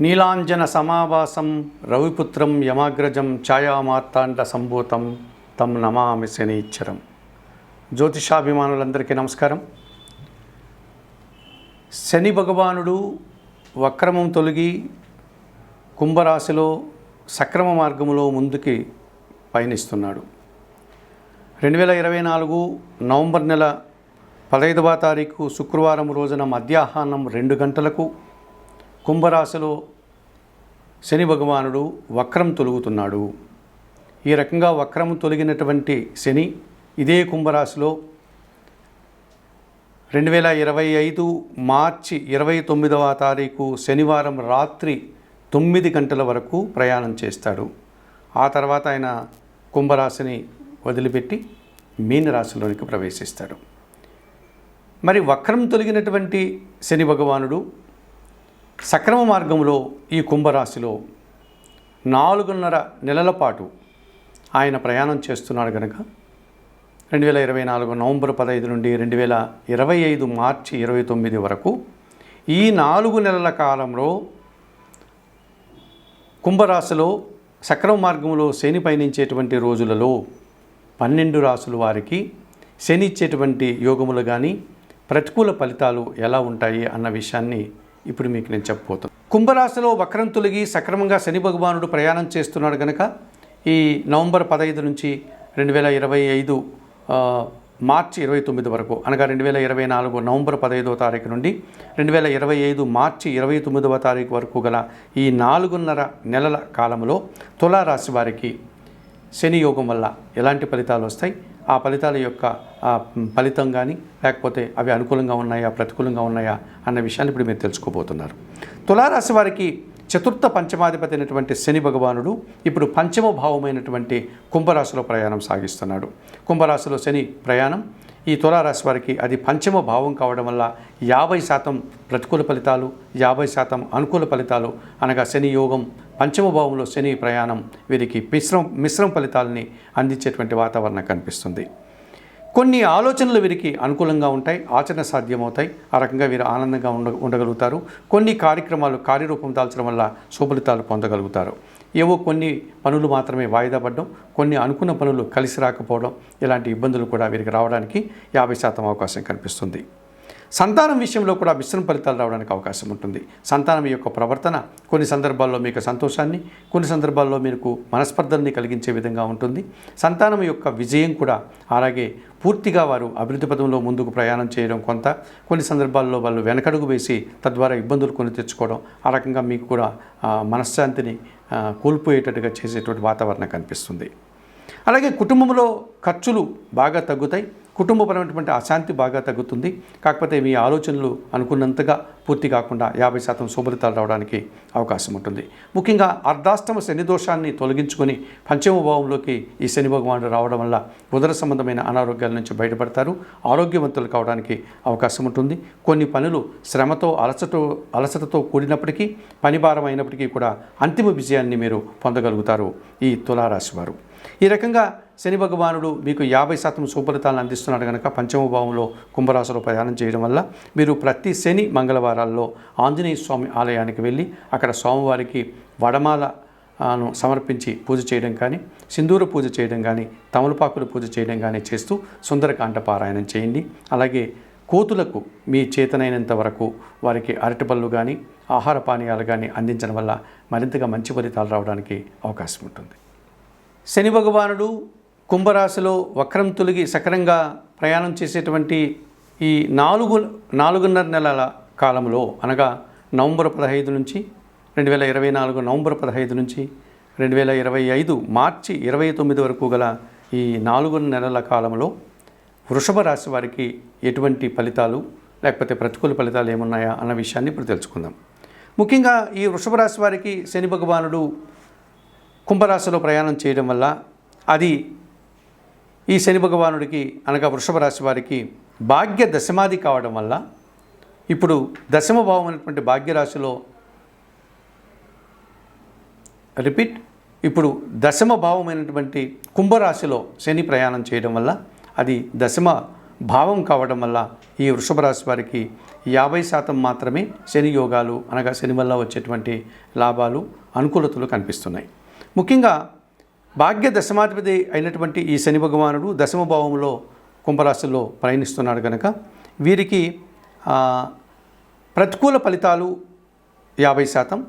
నీలాంజన సమావాసం రవిపుత్రం యమాగ్రజం ఛాయామార్తాండ సంభూతం తం నమామి శనీశ్వరం. జ్యోతిషాభిమానులందరికీ నమస్కారం. శని భగవానుడు వక్రమం తొలగి కుంభరాశిలో సక్రమ మార్గములో ముందుకి పయనిస్తున్నాడు. 2024 నవంబర్ నెల 15వ తారీఖు శుక్రవారం రోజున మధ్యాహ్నం 2 గంటలకు కుంభరాశిలో శని భగవానుడు వక్రం తొలుగుతున్నాడు. ఈ రకంగా వక్రం తొలగినటువంటి శని ఇదే కుంభరాశిలో 2025 మార్చి 29వ తారీఖు శనివారం రాత్రి 9 గంటల వరకు ప్రయాణం చేస్తాడు. ఆ తర్వాత ఆయన కుంభరాశిని వదిలిపెట్టి మీనరాశిలోనికి ప్రవేశిస్తాడు. మరి వక్రం తొలగినటువంటి శని భగవానుడు సక్రమ మార్గంలో ఈ కుంభరాశిలో 4.5 నెలల పాటు ఆయన ప్రయాణం చేస్తున్నాడు కనుక 2024 నవంబర్ 15 నుండి 2025 మార్చి 29 వరకు ఈ 4 నెలల కాలంలో కుంభరాశిలో సక్రమ మార్గంలో శని పయనించేటువంటి రోజులలో 12 రాశుల వారికి శని ఇచ్చేటువంటి యోగములు కానీ ప్రతికూల ఫలితాలు ఎలా ఉంటాయి అన్న విషయాన్ని ఇప్పుడు మీకు నేను చెప్పబోతాను. కుంభరాశిలో వక్రం తొలగి సక్రమంగా శని భగవానుడు ప్రయాణం చేస్తున్నాడు కనుక ఈ నవంబర్ 15 నుంచి 2025 మార్చి 29 వరకు అనగా 2024 నవంబర్ 15వ తారీఖు నుండి 2025 మార్చి 29వ తారీఖు వరకు గల ఈ 4.5 నెలల కాలంలో తులారాశి వారికి శని యోగం వల్ల ఎలాంటి ఫలితాలు వస్తాయి, ఆ ఫలితాల యొక్క ఫలితం కానీ లేకపోతే అవి అనుకూలంగా ఉన్నాయా ప్రతికూలంగా ఉన్నాయా అన్న విషయాన్ని ఇప్పుడు మీరు తెలుసుకోబోతున్నారు. తులారాశి వారికి చతుర్థ పంచమాధిపతి అయినటువంటి శని భగవానుడు ఇప్పుడు పంచమ భావమైనటువంటి కుంభరాశిలో ప్రయాణం సాగిస్తున్నాడు. కుంభరాశిలో శని ప్రయాణం ఈ తులారాశి వారికి అది పంచమ భావం కావడం వల్ల 50% ప్రతికూల ఫలితాలు 50% అనుకూల ఫలితాలు అనగా శని యోగం పంచమ భావంలో శని ప్రయాణం వీరికి మిశ్రమ ఫలితాలని అందించేటువంటి వాతావరణం కనిపిస్తుంది. కొన్ని ఆలోచనలు వీరికి అనుకూలంగా ఉంటాయి, ఆచరణ సాధ్యమవుతాయి. ఆ రకంగా వీరు ఆనందంగా ఉండగలుగుతారు. కొన్ని కార్యక్రమాలు కార్యరూపం దాల్చడం వల్ల సుఫలితాలు పొందగలుగుతారు. ఏవో కొన్ని పనులు మాత్రమే వాయిదా పడడం, కొన్ని అనుకున్న పనులు కలిసి రాకపోవడం ఇలాంటి ఇబ్బందులు కూడా వీరికి రావడానికి 50% అవకాశం కనిపిస్తుంది. సంతానం విషయంలో కూడా మిశ్రమ ఫలితాలు రావడానికి అవకాశం ఉంటుంది. సంతానం యొక్క ప్రవర్తన కొన్ని సందర్భాల్లో మీకు సంతోషాన్ని, కొన్ని సందర్భాల్లో మీకు మనస్పర్ధల్ని కలిగించే విధంగా ఉంటుంది. సంతానం యొక్క విజయం కూడా అలాగే పూర్తిగా వారు అభివృద్ధి పదంలో ముందుకు ప్రయాణం చేయడం కొన్ని సందర్భాల్లో వాళ్ళు వెనకడుగు వేసి తద్వారా ఇబ్బందులు కొని తెచ్చుకోవడం, ఆ రకంగా మీకు కూడా మనశ్శాంతిని కోల్పోయేటట్టుగా చేసేటువంటి వాతావరణం కనిపిస్తుంది. అలాగే కుటుంబంలో ఖర్చులు బాగా తగ్గుతాయి, కుటుంబపరమైనటువంటి అశాంతి బాగా తగ్గుతుంది. కాకపోతే మీ ఆలోచనలు అనుకున్నంతగా పూర్తి కాకుండా 50% శుభలితాలు రావడానికి అవకాశం ఉంటుంది. ముఖ్యంగా అర్ధాష్టమ శని దోషాన్ని తొలగించుకొని పంచమ భావంలోకి ఈ శని భగవానుడు రావడం వల్ల ఉదర సంబంధమైన అనారోగ్యాల నుంచి బయటపడతారు, ఆరోగ్యవంతులు కావడానికి అవకాశం ఉంటుంది. కొన్ని పనులు శ్రమతో అలసటతో కూడినప్పటికీ పనిభారం అయినప్పటికీ కూడా అంతిమ విజయాన్ని మీరు పొందగలుగుతారు ఈ తులారాశి వారు. ఈ రకంగా శని భగవానుడు మీకు 50% సుఫలితాలను అందిస్తున్నాడు కనుక పంచమ భావంలో కుంభరాశిలో ప్రయాణం చేయడం వల్ల మీరు ప్రతి శని మంగళవారాల్లో ఆంజనేయ స్వామి ఆలయానికి వెళ్ళి అక్కడ స్వామివారికి వడమాలను సమర్పించి పూజ చేయడం కానీ, సింధూర పూజ చేయడం కానీ, తమలపాకుల పూజ చేయడం కానీ చేస్తూ సుందరకాండ పారాయణం చేయండి. అలాగే కోతులకు మీ చేతనైనంత వరకు వారికి అరటిపళ్ళు కానీ ఆహార పానీయాలు కానీ అందించడం వల్ల మరింతగా మంచి ఫలితాలు రావడానికి అవకాశం ఉంటుంది. శని భగవానుడు కుంభరాశిలో వక్రం తొలగి సక్రంగా ప్రయాణం చేసేటువంటి ఈ 4.5 నెలల కాలంలో అనగా నవంబర్ 15 నుంచి 2024 నవంబర్ 15 నుంచి 2025 మార్చి 29 వరకు గల ఈ 4 నెలల కాలంలో వృషభ రాశి వారికి ఎటువంటి ఫలితాలు లేకపోతే ప్రతికూల ఫలితాలు ఏమున్నాయా అన్న విషయాన్ని ఇప్పుడు తెలుసుకుందాం. ముఖ్యంగా ఈ వృషభ రాశి వారికి శని భగవానుడు కుంభరాశిలో ప్రయాణం చేయడం వల్ల అది ఈ శని భగవానుడికి అనగా వృషభ రాశి వారికి భాగ్య దశమాది కావడం వల్ల ఇప్పుడు దశమ భావం అనేటువంటి భాగ్యరాశిలో ఇప్పుడు దశమ భావమైనటువంటి కుంభరాశిలో శని ప్రయాణం చేయడం వల్ల అది దశమ భావం కావడం వల్ల ఈ వృషభ రాశి వారికి 50% మాత్రమే శని యోగాలు అనగా శని వల్ల వచ్చేటువంటి లాభాలు అనుకూలతలు కనిపిస్తున్నాయి. ముఖ్యంగా భాగ్య దశమాధిపతి అయినటువంటి ఈ శని భగవానుడు దశమ భావంలో కుంభరాశిలో ప్రయాణిస్తున్నాడు కనుక వీరికి ప్రతికూల ఫలితాలు 50%,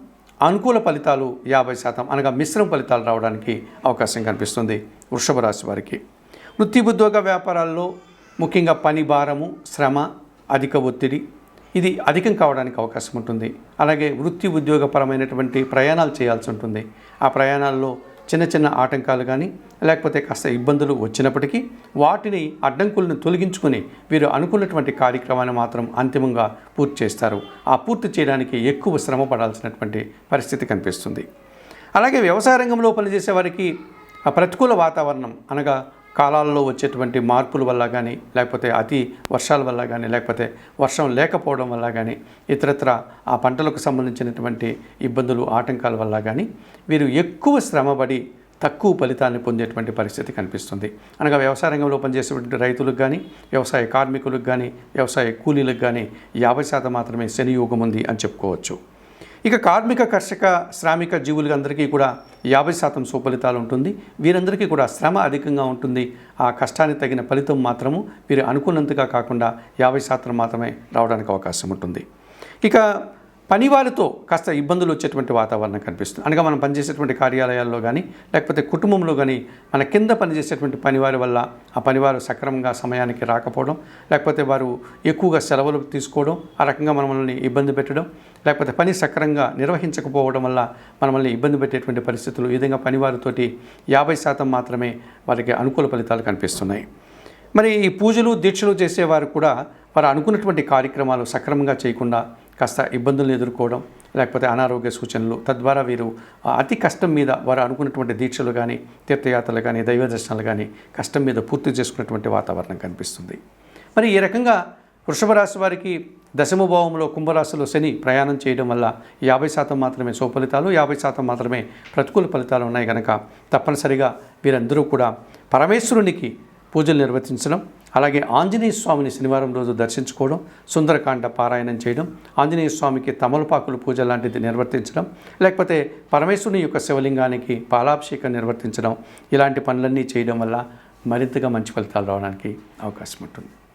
అనుకూల ఫలితాలు 50% అనగా మిశ్రమ ఫలితాలు రావడానికి అవకాశం కనిపిస్తుంది వృషభ రాశి వారికి. వృత్తి ఉద్యోగ వ్యాపారాల్లో ముఖ్యంగా పని భారము, శ్రమ, అధిక ఒత్తిడి ఇది అధికం కావడానికి అవకాశం ఉంటుంది. అలాగే వృత్తి ఉద్యోగపరమైనటువంటి ప్రయాణాలు చేయాల్సి ఉంటుంది. ఆ ప్రయాణాల్లో చిన్న చిన్న ఆటంకాలు కానీ లేకపోతే కాస్త ఇబ్బందులు వచ్చినప్పటికీ వాటిని అడ్డంకులను తొలగించుకొని వీరు అనుకున్నటువంటి కార్యక్రమాన్ని మాత్రం అంతిమంగా పూర్తి చేస్తారు. ఆ పూర్తి చేయడానికి ఎక్కువ శ్రమ పడాల్సినటువంటి పరిస్థితి కనిపిస్తుంది. అలాగే వ్యవసాయ రంగంలో పనిచేసే వారికి ఆ ప్రతికూల వాతావరణం అనగా కాలాల్లో వచ్చేటువంటి మార్పుల వల్ల కానీ లేకపోతే అతి వర్షాల వల్ల కానీ లేకపోతే వర్షం లేకపోవడం వల్ల కానీ ఇతరత్ర ఆ పంటలకు సంబంధించినటువంటి ఇబ్బందులు, ఆటంకాల వల్ల కానీ వీరు ఎక్కువ శ్రమపడి తక్కువ ఫలితాన్ని పొందేటువంటి పరిస్థితి కనిపిస్తుంది. అనగా వ్యవసాయ రంగంలో పనిచేసేటువంటి రైతులకు కానీ వ్యవసాయ కార్మికులకు కానీ వ్యవసాయ కూలీలకు కానీ 50% మాత్రమే శని యోగం ఉంది అని చెప్పుకోవచ్చు. ఇక కార్మిక, కర్షక, శ్రామిక జీవులందరికీ కూడా 50% సుఫలితాలు ఉంటుంది. వీరందరికీ కూడా శ్రమ అధికంగా ఉంటుంది. ఆ కష్టానికి తగిన ఫలితం మాత్రము వీరు అనుకున్నంతగా కాకుండా 50% మాత్రమే రావడానికి అవకాశం ఉంటుంది. ఇక పనివారితో కాస్త ఇబ్బందులు వచ్చేటువంటి వాతావరణం కనిపిస్తుంది. అనగా మనం పనిచేసేటువంటి కార్యాలయాల్లో కానీ లేకపోతే కుటుంబంలో కానీ మన కింద పనిచేసేటువంటి పనివారి వల్ల ఆ పనివారు సక్రమంగా సమయానికి రాకపోవడం, లేకపోతే వారు ఎక్కువగా సెలవులు తీసుకోవడం, ఆ రకంగా మనల్ని ఇబ్బంది పెట్టడం, లేకపోతే పని సక్రమంగా నిర్వహించకపోవడం వల్ల మనల్ని ఇబ్బంది పెట్టేటువంటి పరిస్థితులు, ఈ విధంగా పనివారితోటి 50% మాత్రమే వారికి అనుకూల ఫలితాలు కనిపిస్తున్నాయి. మరి ఈ పూజలు, దీక్షలు చేసేవారు కూడా వారు అనుకున్నటువంటి కార్యక్రమాలు సక్రమంగా చేయకుండా కాస్త ఇబ్బందులను ఎదుర్కోవడం, లేకపోతే అనారోగ్య సూచనలు, తద్వారా వీరు అతి కష్టం మీద వారు అనుకున్నటువంటి దీక్షలు కానీ తీర్థయాత్రలు కానీ దైవ దర్శనాలు కానీ కష్టం మీద పూర్తి చేసుకున్నటువంటి వాతావరణం కనిపిస్తుంది. మరి ఈ రకంగా వృషభ రాశి వారికి దశమ భావంలో కుంభరాశిలో శని ప్రయాణం చేయడం వల్ల 50% మాత్రమే సుఫలితాలు, 50% మాత్రమే ప్రతికూల ఫలితాలు ఉన్నాయి కనుక తప్పనిసరిగా వీరందరూ కూడా పరమేశ్వరునికి పూజలు నిర్వర్తించడం, అలాగే ఆంజనేయ స్వామిని శనివారం రోజు దర్శించుకోవడం, సుందరకాండ పారాయణం చేయడం, ఆంజనేయ స్వామికి తమలపాకులు పూజ లాంటిది నిర్వర్తించడం, లేకపోతే పరమేశ్వరుని యొక్క శివలింగానికి పాలాభిషేకం నిర్వర్తించడం, ఇలాంటి పనులన్నీ చేయడం వల్ల మరింతగా మంచి ఫలితాలు రావడానికి అవకాశం ఉంటుంది.